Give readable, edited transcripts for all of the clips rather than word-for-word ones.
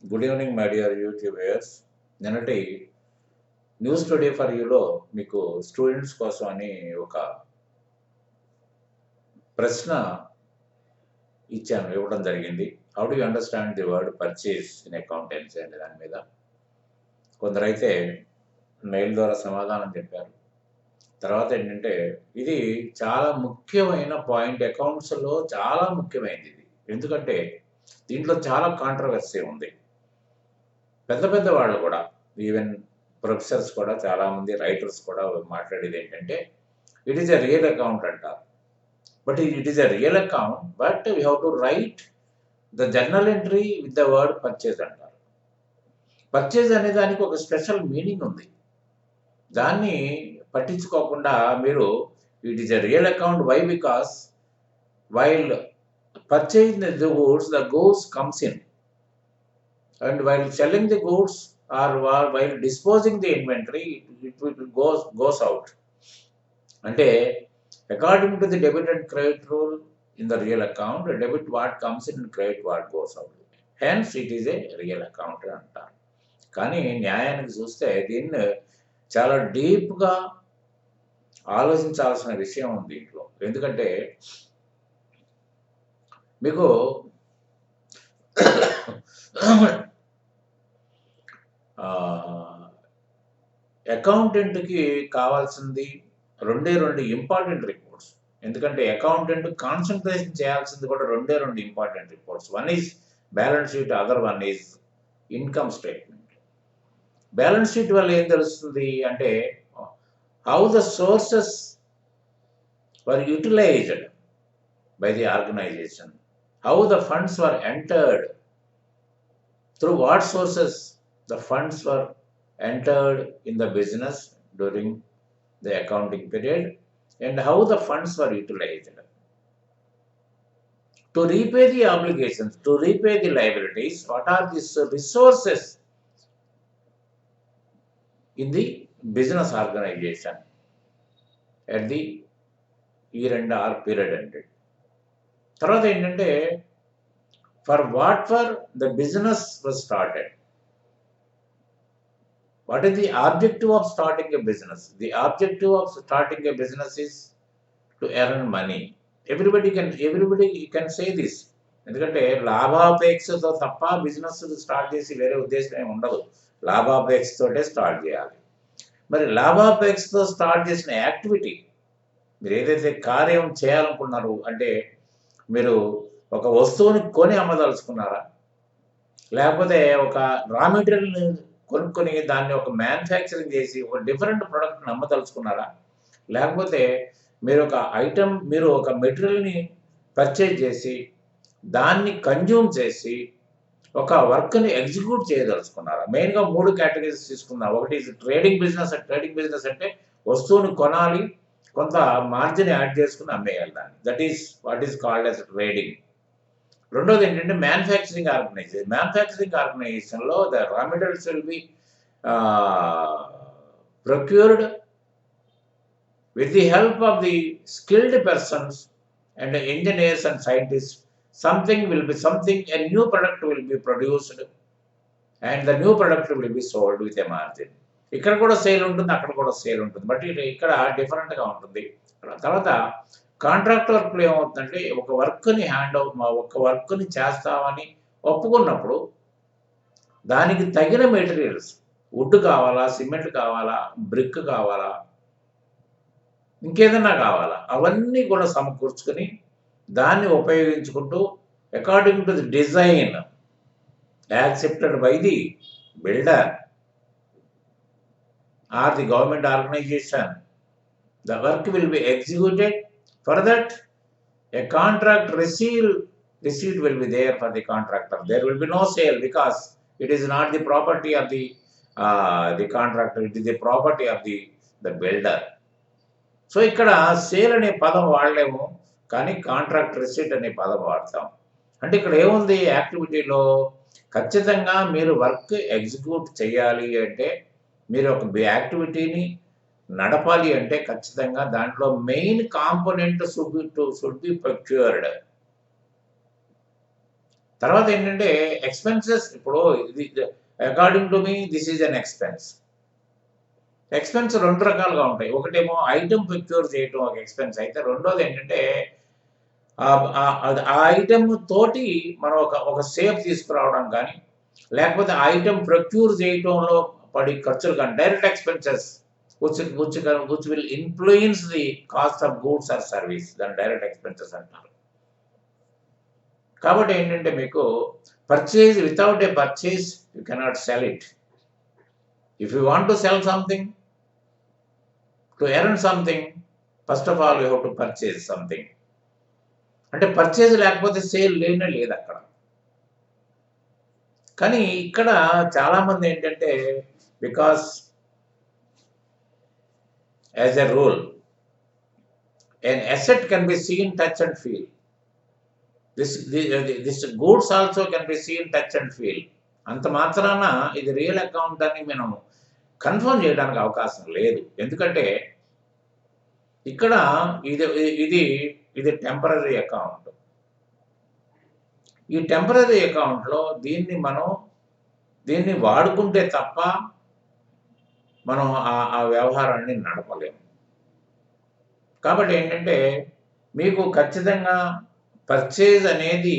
Good evening my dear YouTube viewers. నిన్నటి news today for యూలో మీకు students కోసం అని ఒక ప్రశ్న ఇవ్వడం జరిగింది. How do you understand the word purchase in accountancy అనే దాని మీద కొందరైతే మెయిల్ ద్వారా సమాధానం చెప్పారు. తర్వాత ఏంటంటే ఇది చాలా ముఖ్యమైన పాయింట్, అకౌంట్స్లో చాలా ముఖ్యమైనది ఇది. ఎందుకంటే దీంట్లో చాలా కాంట్రవర్సీ ఉంది. పెద్ద పెద్ద వాళ్ళు కూడా, ఈవెన్ ప్రొఫెసర్స్ కూడా, చాలామంది రైటర్స్ కూడా మాట్లాడేది ఏంటంటే it is a real account అంటారు. But it is a real account, but we have to write the journal entry with the word purchase అంటారు. పర్చేజ్ అనే దానికి ఒక స్పెషల్ మీనింగ్ ఉంది. దాన్ని పట్టించుకోకుండా మీరు it is a real account, why? Because while purchase the goods, the goods comes in, and while selling the goods or while disposing the inventory, it goes out. అంటే according to the debit and credit rule in the real account, debit what comes in, credit what goes out. Hence it is a real account అంటారు. కానీ న్యాయానికి చూస్తే దీన్ని చాలా డీప్గా ఆలోచించాల్సిన విషయం ఉంది దీంట్లో. ఎందుకంటే మీకు అకౌంటెంట్కి కావాల్సింది రెండు ఇంపార్టెంట్ రిపోర్ట్స్. ఎందుకంటే అకౌంటెంట్ కాన్సన్ట్రేషన్ చేయాల్సింది కూడా రెండు important reports. One is balance sheet, other one is income statement. Balance sheet వల్ల ఏం తెలుస్తుంది అంటే how the sources were utilized by the organization, how the funds were entered, through what sources the funds were entered in the business during the accounting period, and how the funds were utilized to repay the obligations, to repay the liabilities. What are these resources in the business organization at the year end or period ended? తర్వాత ఏంటంటే for what for the business was started. What is the objective of starting a business? The objective of starting a business is to earn money. Everybody can say this. ఎందుకంటే లాభాపేక్షతో తప్ప business start చేసి వేరే ఉద్దేశం ఏమి ఉండదు. లాభాపేక్షతోటే start చేయాలి. మరి లాభాపేక్షతో start చేసిన యాక్టివిటీ, మీరు ఏదైతే కార్యం చేయాలనుకున్నారు అంటే మీరు ఒక వస్తువుని కొని అమ్మదలుచుకున్నారా, లేకపోతే ఒక రా మెటీరియల్ని కొనుక్కొని దాన్ని ఒక మ్యానుఫ్యాక్చరింగ్ చేసి ఒక డిఫరెంట్ ప్రోడక్ట్ని అమ్మదలుచుకున్నారా, లేకపోతే మీరు ఒక మెటీరియల్ని పర్చేజ్ చేసి దాన్ని కన్జ్యూమ్ చేసి ఒక వర్క్ని ఎగ్జిక్యూట్ చేయదలుచుకున్నారా? మెయిన్గా 3 కేటగిరీస్ తీసుకుందాం. ఒకటి ట్రేడింగ్ బిజినెస్. ట్రేడింగ్ బిజినెస్ అంటే వస్తువుని కొనాలి, కొంత మార్జిన్ యాడ్ చేసుకుని అమ్మేయాలి దాన్ని. That is what is called as trading. రెండోది ఏంటంటే మ్యానుఫ్యాక్చరింగ్ ఆర్గనైజేషన్. మ్యానుఫ్యాక్చరింగ్ ఆర్గనైజేషన్లో the raw materials will be procured with the help of the skilled persons and engineers and scientists. A new product will be produced, and the new product will be sold with a margin. ఇక్కడ కూడా sale ఉంటుంది, అక్కడ కూడా sale ఉంటుంది, but ఇక్కడ డిఫరెంట్గా ఉంటుంది. తర్వాత కాంట్రాక్ట్ వర్క్లో ఏమవుతుందంటే ఒక వర్క్ని చేస్తామని ఒప్పుకున్నప్పుడు దానికి తగిన మెటీరియల్స్, వుడ్ కావాలా, సిమెంట్ కావాలా, బ్రిక్ కావాలా, ఇంకేదన్నా కావాలా, అవన్నీ కూడా సమకూర్చుకొని దాన్ని ఉపయోగించుకుంటూ according to the design accepted by the builder or the government organization, the work will be executed. For that a contract receipt will be there for the contractor. There will be no sale because it is not the property of the contractor, it is the property of the builder. So ఇక్కడ sale అనే పదం వాడలేము, కానీ contract receipt అనే పదం వాడతాం. అంటే ఇక్కడ ఏముంది, యాక్టివిటీలో ఖచ్చితంగా మీరు వర్క్ ఎగ్జిక్యూట్ చేయాలి అంటే, మీరు ఒక యాక్టివిటీని నడపాలి అంటే ఖచ్చితంగా దాంట్లో main component should be procured. తర్వాత ఏంటంటే ఎక్స్పెన్సెస్, ఇప్పుడు ఇది according to me this is an expense. Expense రెండు రకాలుగా ఉంటాయి. ఒకటేమో ఐటమ్ ప్రొక్యూర్ చేయటం ఒక ఎక్స్పెన్స్ అయితే, రెండోది ఏంటంటే ఆ ఐటమ్ తోటి మనం ఒక సేఫ్ తీసుకురావడం కానీ, లేకపోతే ఐటమ్ ప్రొక్యూర్ చేయటంలో పడి ఖర్చులు కానీ, direct expenses which will influence the cost of goods or service, దాని డైరెక్ట్ ఎక్స్పెన్సెస్ అంటారు. కాబట్టి ఏంటంటే మీకు purchase, without a purchase you cannot sell it. If you want to cell something, to earn something, first of all you have to purchase something. అంటే purchase లేకపోతే sale లేనే లేదు అక్కడ. కానీ ఇక్కడ చాలామంది ఏంటంటే, because as a rule an asset can be seen, touch and feel. This goods also can be seen, touch and feel. అంత మాత్రాన ఇది రియల్ అకౌంట్ అని మనం కన్ఫర్మ్ చేయడానికి అవకాశం లేదు. ఎందుకంటే ఇక్కడ ఇది టెంపరరీ అకౌంట్. ఈ టెంపరరీ అకౌంట్లో దీన్ని వాడుకుంటే తప్ప మనం ఆ వ్యవహారాన్ని నడపలేము. కాబట్టి ఏంటంటే మీకు ఖచ్చితంగా పర్చేజ్ అనేది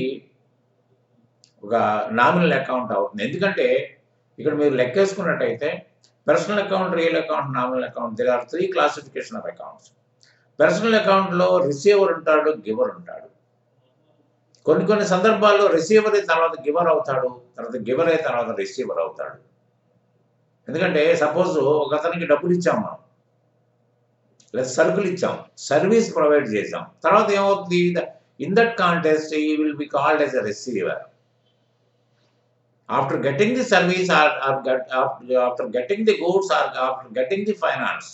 ఒక నామినల్ అకౌంట్ అవుతుంది. ఎందుకంటే ఇక్కడ మీరు లెక్కేసుకున్నట్టయితే personal account, real account, nominal account, there are 3 classification of accounts. Personal అకౌంట్లో రిసీవర్ ఉంటాడు, గివర్ ఉంటాడు. కొన్ని సందర్భాల్లో రిసీవర్ తర్వాత గివర్ అవుతాడు, తర్వాత గివర్ అయిన తర్వాత రిసీవర్ అవుతాడు. ఎందుకంటే సపోజ్ ఒక అతనికి డబ్బులు ఇచ్చాం మనం, లేదా సరుకులు ఇచ్చాం, సర్వీస్ ప్రొవైడ్ చేసాం, తర్వాత ఏమవుతుంది, ఇన్ దట్ కాంటెస్ట్ ఈ will be called as a receiver. After getting the service after getting the goods or after getting the finance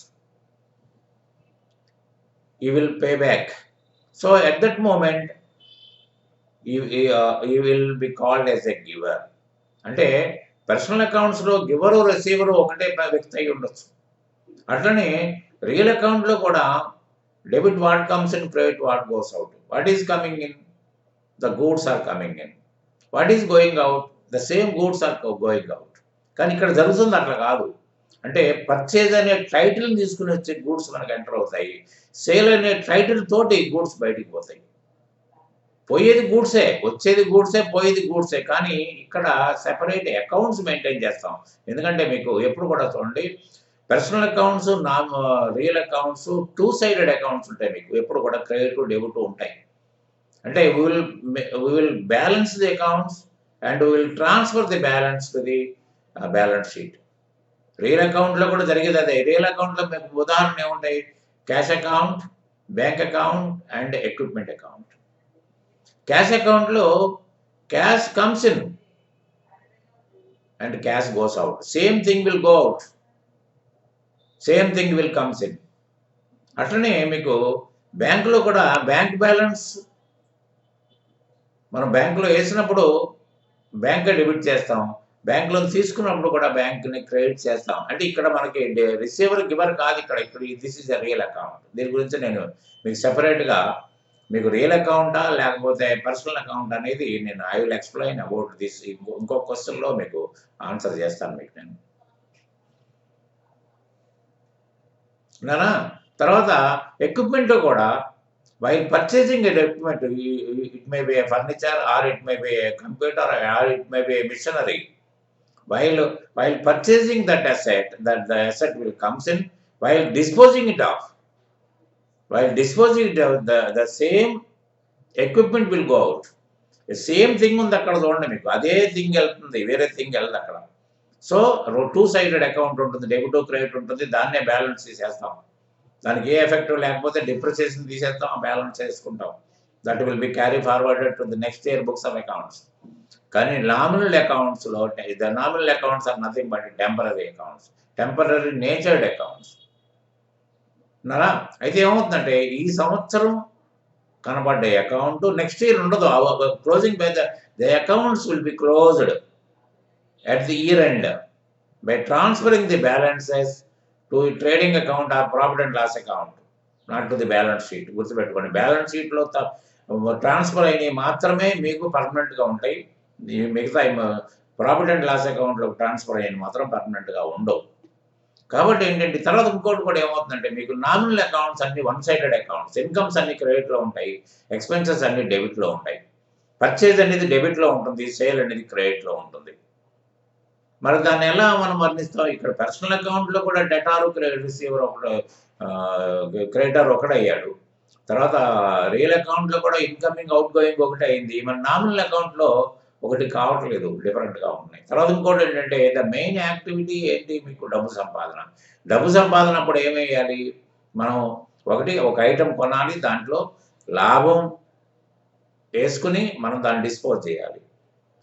you will pay back. So at that moment you will be called as a giver. అంటే personal అకౌంట్స్లో giver receiver ఒకటే వ్యక్తి అయి ఉండొచ్చు. అట్లనే real అకౌంట్లో కూడా debit what comes in, credit what goes out. What is coming in, the goods are coming in. What is going out, the same goods are going out. కానీ ఇక్కడ జరుగుతుంది అట్లా కాదు. అంటే పర్చేజ్ అనే టైటిల్ని తీసుకుని వచ్చే గూడ్స్ మనకు ఎంటర్ అవుతాయి, సేల్ అనే టైటిల్ తోటి గూడ్స్ బయటికి పోతాయి. పోయేది గూడ్సే, వచ్చేది గూడ్సే, పోయేది గూడ్సే. కానీ ఇక్కడ సెపరేట్ అకౌంట్స్ మెయింటైన్ చేస్తాం. ఎందుకంటే మీకు ఎప్పుడు కూడా చూడండి, personal accounts, real accounts, 2 sided accounts ఉంటాయి. మీకు ఎప్పుడు కూడా క్రెడిట్, డెబిట్ ఉంటాయి. అంటే we will balance the accounts and we will transfer the balance to the balance sheet. Real అకౌంట్లో కూడా జరిగేది అదే. రియల్ అకౌంట్లో మీకు ఉదాహరణ ఏముంటాయి, cash account, bank account and equipment account. Cash అకౌంట్లో cash comes in and cash goes out. Same thing will go out, same thing will comes in. అట్లనే మీకు బ్యాంకులో కూడా బ్యాంక్ బ్యాలెన్స్ మనం బ్యాంకులో వేసినప్పుడు బ్యాంక్ డెబిట్ చేస్తాం, బ్యాంకులో తీసుకున్నప్పుడు కూడా బ్యాంక్ని క్రెడిట్ చేస్తాం. అంటే ఇక్కడ మనకి రిసీవర్ గివర్ కాదు. ఇక్కడ this is a real account. దీని గురించి నేను మీకు సెపరేట్గా మీకు రియల్ అకౌంటా లేకపోతే పర్సనల్ అకౌంట్ అనేది నేను I will explain about this. ఇంకో క్వశ్చన్లో మీకు ఆన్సర్ చేస్తాను మీకు నేను. నానా తర్వాత ఎక్విప్మెంట్లో కూడా while purchasing an equipment, it may be a furniture or it may be a computer or it may be a machinery. While purchasing that asset, that the asset will comes in. While disposing it off, the same equipment will go out. The same thing ఉంది అక్కడ చూడండి, మీకు అదే thing వెళ్తుంది, వేరే thing వెళ్ళదు అక్కడ. So 2 sided account ఉంటుంది, డెబిట్ క్రెడిట్ ఉంటుంది, దాన్నే బ్యాలెన్స్ చేసేస్తాం. దానికి ఏ ఎఫెక్ట్ లేకపోతే డిప్రిసియేషన్ తీసేస్తాం, బ్యాలెన్స్ చేసుకుంటాం. That will be carry forwarded to the next year books of accounts. కానీ నామినల్ అకౌంట్స్లో the nominal accounts are nothing but temporary accounts, temporary natured accounts. నారా అయితే ఏమవుతుందంటే ఈ సంవత్సరం కనబడ్డ అకౌంట్ నెక్స్ట్ ఇయర్ ఉండదు. Closing by the accounts will be closed at the year end by transferring the balances to a trading account or profit and loss account, not to the balance sheet. గుర్తుపెట్టుకోండి, balance షీట్లో transfer అయినవి మాత్రమే మీకు పర్మనెంట్గా ఉంటాయి. ఈ మిగతా profit and loss అకౌంట్లోకి ట్రాన్స్ఫర్ అయ్యేది మాత్రం పర్మనెంట్గా ఉండవు. కాబట్టి ఏంటంటే తర్వాత ఇంకోటి కూడా ఏమవుతుందంటే మీకు నామినల్ అకౌంట్స్ అన్ని వన్ సైడెడ్ అకౌంట్స్. ఇన్కమ్స్ అన్ని క్రెడిట్లో ఉంటాయి, ఎక్స్పెన్సెస్ అన్ని డెబిట్లో ఉంటాయి. పర్చేజ్ అనేది డెబిట్లో ఉంటుంది, సేల్ అనేది క్రెడిట్లో ఉంటుంది. మరి దాన్ని ఎలా మనం వర్ణిస్తాం? ఇక్కడ పర్సనల్ అకౌంట్లో కూడా డెటారు రిసీవర్ ఒకడు, క్రెడిటర్ ఒకడయ్యాడు. తర్వాత రియల్ అకౌంట్లో కూడా ఇన్కమింగ్ అవుట్ గోయింగ్ ఒకటి అయింది. మన నామినల్ అకౌంట్లో ఒకటి కావట్లేదు, డిఫరెంట్గా ఉన్నాయి. తర్వాత ఇంకోటి ఏంటంటే ద మెయిన్ యాక్టివిటీ ఏంటి? మీకు డబ్బు సంపాదన. డబ్బు సంపాదన అప్పుడు ఏమేయాలి? మనం ఒక ఐటెం కొనాలి, దాంట్లో లాభం వేసుకుని మనం దాన్ని డిస్పోజ్ చేయాలి.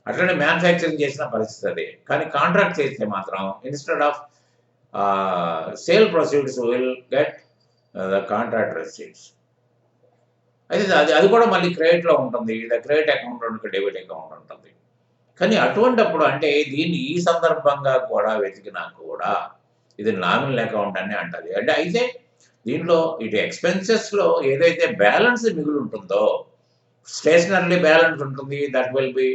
అట్లనే మ్యానుఫ్యాక్చరింగ్ చేసిన పరిస్థితి అదే. కానీ కాంట్రాక్ట్ చేస్తే మాత్రం instead of sale proceeds will get the contract receipts. అయితే అది కూడా మళ్ళీ క్రెడిట్లో ఉంటుంది. క్రెడిట్ అకౌంట్ ఉంటుంది, డెబిట్ అకౌంట్ ఉంటుంది. కానీ అటువంటప్పుడు అంటే దీన్ని ఈ సందర్భంగా కూడా వెతికినా కూడా ఇది నామినల్ అకౌంట్ అని అంటది. అంటే అయితే దీంట్లో ఇటు ఎక్స్పెన్సెస్లో ఏదైతే బ్యాలెన్స్ మిగిలి ఉంటుందో, స్టేషనరీ బ్యాలెన్స్ ఉంటుంది, that will B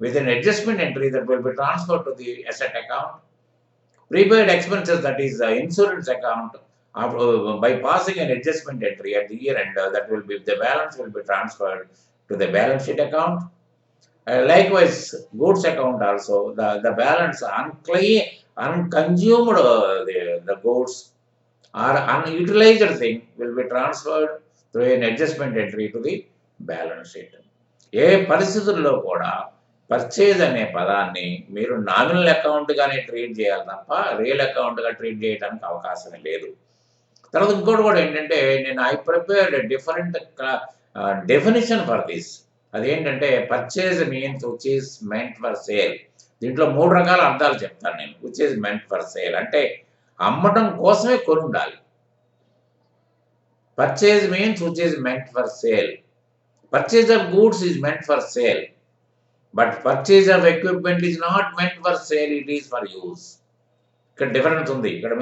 with an adjustment entry that will be transferred to the asset account. Prepaid expenses, that is the insurance account, by passing an adjustment entry at the year end, that will be the balance will be transferred to the balance sheet account. Likewise, goods account also, the balance unconsumed the goods or unutilized thing will be transferred through an adjustment entry to the balance sheet. ఏ పరిస్థితుల్లో కూడా purchase అనే పదాన్ని మీరు nominal అకౌంట్గానే treat చేయాలి తప్ప real అకౌంట్గా treat చేయడానికి అవకాశమే లేదు. తర్వాత ఇంకోటి కూడా ఏంటంటే I prepared different definition for this. అదేంటంటే purchase means which is meant for sale. దీంట్లో 3 రకాల అర్థాలు చెప్తాను నేను. Which is meant for sale అంటే అమ్మటం కోసమే కొని ఉండాలి. Purchase means which is meant for sale. Purchase of goods is meant for sale, but purchase of equipment is not meant for sale, it is for use. ఇక్కడ difference ఉంది. ఇక్కడ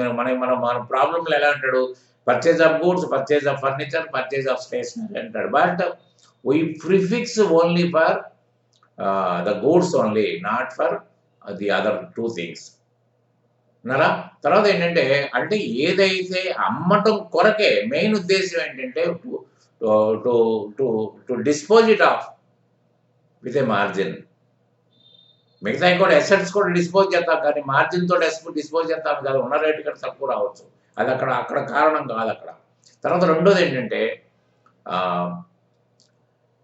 మన ప్రాబ్లంలో ఎలా అంటాడు? Purchase of goods, purchase of furniture, purchase of stationery అంటాడు. But we prefix only for the goods only, not for the other 2 things. అన్నారా? తర్వాత ఏంటంటే అంటే ఏదైతే అమ్మటం కొరకే మెయిన్ ఉద్దేశం ఏంటంటే to dispose it off with a margin. మిగతా కూడా అసెట్స్ కూడా డిస్పోజ్ చేస్తాం, కానీ మార్జిన్తో డిస్పోజ్ చేస్తాం కదా, ఉన్న రేటు కంటే తక్కువ రావచ్చు. అది అక్కడ కారణం కాదు అక్కడ. తర్వాత రెండోది ఏంటంటే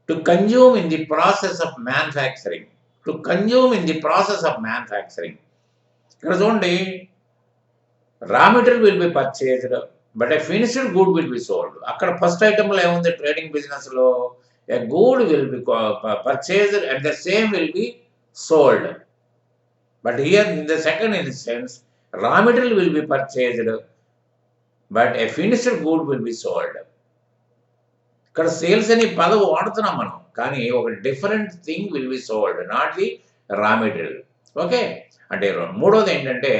to consume in the process of manufacturing. To consume in the process of manufacturing. ఇక్కడ చూడండి, raw material will be purchased but A finished good will be sold. అక్కడ ఫస్ట్ ఐటమ్లో ఏముంది? ట్రేడింగ్ బిజినెస్లో a good will be purchased and the same will be sold. But here in the second instance raw material will be purchased but A finished good will be sold. ఇక్కడ sales అని పదవి వాడుతున్నాం మనం, కానీ ఒక different thing will be sold, not the raw material. Okay. అంటే మూడోది ఏంటంటే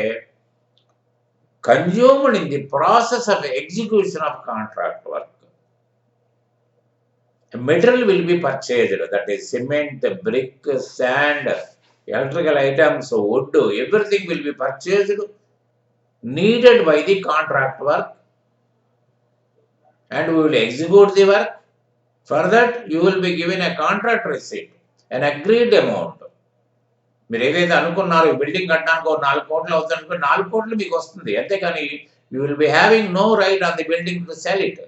consumed in the process of execution of contract work. A material will be purchased, that is cement, brick, sand, electrical items, wood, everything will be purchased, needed by the contract work, and we will execute the work. For that, you will be given a contract receipt, an agreed amount. మీరు ఏదైతే అనుకున్నారో ఈ building కట్టడానికి 4 కోట్లు అవుతుంది అనుకో, 4 కోట్లు మీకు వస్తుంది. అంతేకాని you will be having no right on the building to sell it.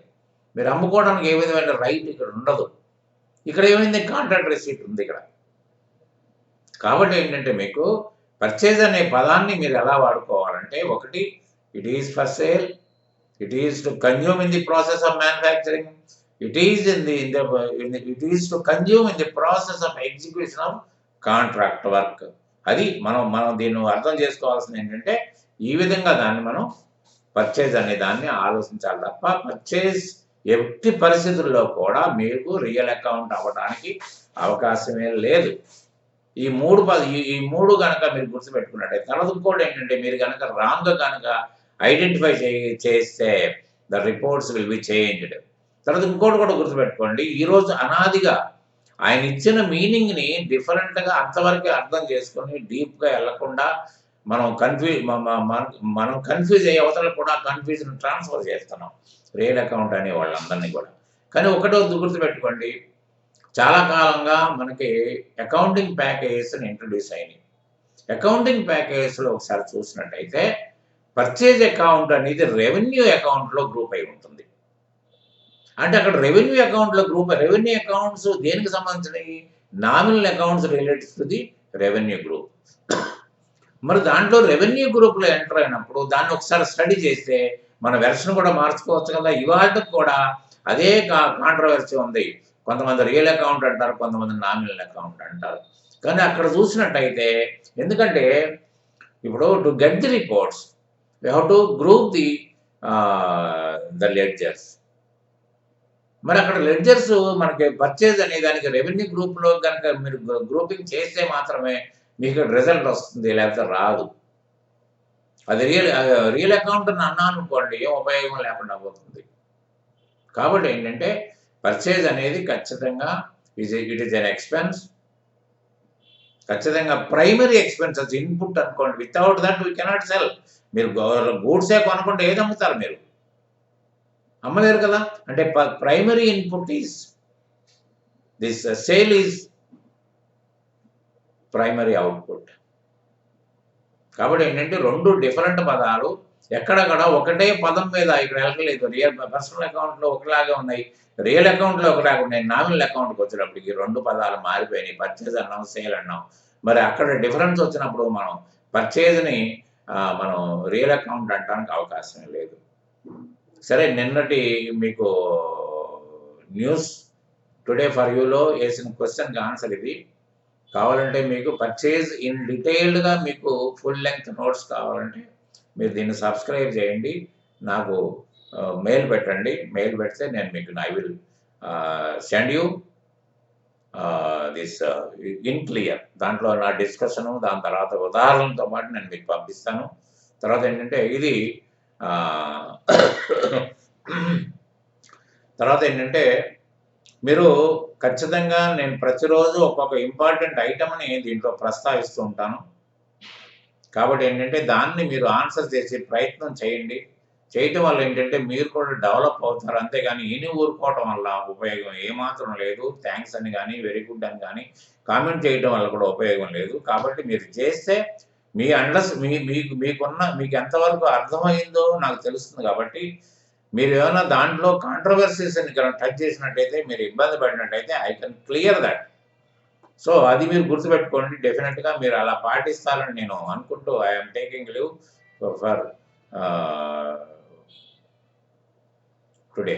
మీరు అమ్ముకోవడానికి ఏ విధమైన రైట్ ఇక్కడ ఉండదు. ఇక్కడ ఏమైంది? కాంట్రాక్ట్ రిసీట్ ఉంది ఇక్కడ. కాబట్టి ఏంటంటే మీకు పర్చేజ్ అనే పదాన్ని మీరు ఎలా వాడుకోవాలంటే, ఒకటి it is for sale, it is to consume in the process of manufacturing, it is it is to consume in the process of execution of contract work. అది మనం దీన్ని అర్థం చేసుకోవాల్సింది ఏంటంటే ఈ విధంగా దాన్ని మనం పర్చేజ్ అనే దాన్ని ఆలోచించాలి తప్ప పర్చేజ్ ఎట్టి పరిస్థితుల్లో కూడా మీకు రియల్ అకౌంట్ అవ్వడానికి అవకాశమే లేదు. ఈ మూడు కనుక మీరు గుర్తుపెట్టుకున్నట్టయితే, తర్వాత ఇంకోటి ఏంటంటే మీరు కనుక రాంగ్ కనుక ఐడెంటిఫై చేస్తే the reports will be changed. తర్వాత ఇంకోటి కూడా గుర్తుపెట్టుకోండి, ఈరోజు అనాదిగా ఆయన ఇచ్చిన మీనింగ్‌ని డిఫరెంట్‌గా అంతవరకే అర్థం చేసుకొని డీప్‌గా ఎళ్ళకుండా మనం మనం కన్‌ఫ్యూజ్ అయ్యి అవతల కూడా కన్‌ఫ్యూజన్ ట్రాన్స్‌ఫర్ చేస్తున్నాం. రియల్ అకౌంట్ అనే వాళ్ళందరిని కూడా. కానీ ఒకటో గుర్తుపెట్టుకోండి, చాలా కాలంగా మనకి అకౌంటింగ్ ప్యాకేజెస్ ఇంట్రొడ్యూస్ అయినాయి. అకౌంటింగ్ ప్యాకేజెస్‌లో ఒకసారి చూసినట్టయితే పర్చేజ్ అకౌంట్ అనేది రెవెన్యూ అకౌంట్‌లో గ్రూప్ అయి ఉంటుంది. అంటే అక్కడ రెవెన్యూ అకౌంట్స్ దేనికి సంబంధించినయి? Nominal accounts related to the revenue group. మరి దాంట్లో రెవెన్యూ గ్రూప్‌లో ఎంటర్ అయినప్పుడు దాన్ని ఒకసారి స్టడీ చేస్తే మన వెర్షన్ కూడా మార్చుకోవచ్చు కదా! ఇవాల్టికి కూడా అదే కాంట్రోవర్సీ ఉంది. కొంతమంది రియల్ అకౌంట్ అంటారు. కొంతమంది నామినల్ అకౌంట్ అంటారు. కానీ అక్కడ చూసినట్టయితే ఎందుకంటే ఇప్పుడు to get the reports we have to group the ledgers. మరి అక్కడ లెడ్జర్స్ మనకి పర్చేజ్ అనే దానికి రెవెన్యూ గ్రూప్‌లో గనక మీరు గ్రూపింగ్ చేస్తే మాత్రమే మీకు రిజల్ట్ వస్తుంది. లేకపోతే రాదు. అది రియల్ అకౌంట్ అని అన్నాననుకోండి ఏం ఉపయోగం లేకుండా పోతుంది. కాబట్టి ఏంటంటే పర్చేజ్ అనేది ఖచ్చితంగా ఇట్ ఈస్ ఎన్ ఎక్స్‌పెన్స్. ఖచ్చితంగా ప్రైమరీ ఎక్స్‌పెన్సెస్ ఇన్‌పుట్ అనుకోండి. Without that we cannot sell. మీరు గూడ్సే కొనుక్కుంటే ఏది అమ్ముతారు మీరు? అమ్మలేరు కదా! అంటే primary input is this sale is primary output. కాబట్టి ఏంటంటే 2 డిఫరెంట్ పదాలు ఎక్కడక్కడ ఒకటే పదం మీద ఇక్కడ వెళ్ళలేదు. పర్సనల్ అకౌంట్‌లో ఒకలాగే ఉన్నాయి. రియల్ అకౌంట్‌లో ఒకలాగా ఉన్నాయి. నామినల్ అకౌంట్‌కి వచ్చేటప్పటికి 2 పదాలు మారిపోయినాయి. పర్చేజ్ అన్నాం, సేల్ అన్నాం. మరి అక్కడ డిఫరెన్స్ వచ్చినప్పుడు మనం పర్చేజ్‌ని మనం రియల్ అకౌంట్ అంటానికి అవకాశం లేదు. సరే నిన్నటి మీకు న్యూస్ టుడే ఫర్ యూలో ఏసిన క్వెషన్‌కి ఆన్సర్ ఇది. కావాలంటే మీకు పర్చేజ్ ఇన్ డీటెయిల్డ్‌గా మీకు ఫుల్ లెంగ్త్ నోట్స్ కావాలంటే మీరు దీన్ని సబ్స్క్రైబ్ చేయండి. నాకు మెయిల్ పెట్టండి. మెయిల్ పెడితే నేను మీకు I will send you this in clear. దాంట్లో నా డిస్కషను, దాని తర్వాత ఉదాహరణలతో పాటు నేను మీకు పంపిస్తాను. తర్వాత ఏంటంటే ఇది తర్వాత ఏంటంటే మీరు ఖచ్చితంగా నేను ప్రతిరోజు ఒక్కొక్క ఇంపార్టెంట్ ఐటెమ్‌ని దీంట్లో ప్రస్తావిస్తూ ఉంటాను. కాబట్టి ఏంటంటే దాన్ని మీరు ఆన్సర్ చేసే ప్రయత్నం చేయండి. చేయటం వల్ల ఏంటంటే మీరు కూడా డెవలప్ అవుతారు. అంతేగాని ఇని ఊరుకోవటం వల్ల ఉపయోగం ఏమాత్రం లేదు. థాంక్స్ అని గాని, వెరీ గుడ్ అని గాని కామెంట్ చేయటం వల్ల కూడా ఉపయోగం లేదు. కాబట్టి మీరు చేస్తే మీ మీకు ఎంతవరకు అర్థమైందో నాకు తెలుస్తుంది కాబట్టి మీరేమన్నా దాంట్లో కాంట్రోవర్సీస్‌ని గనక టచ్ చేసినట్టయితే, మీరు ఇబ్బంది పడినట్టయితే I can clear that. So, అది మీరు గుర్తుపెట్టుకోండి. డెఫినిట్‌గా మీరు అలా పాటిస్తారని నేను అనుకుంటూ I am taking leave for today.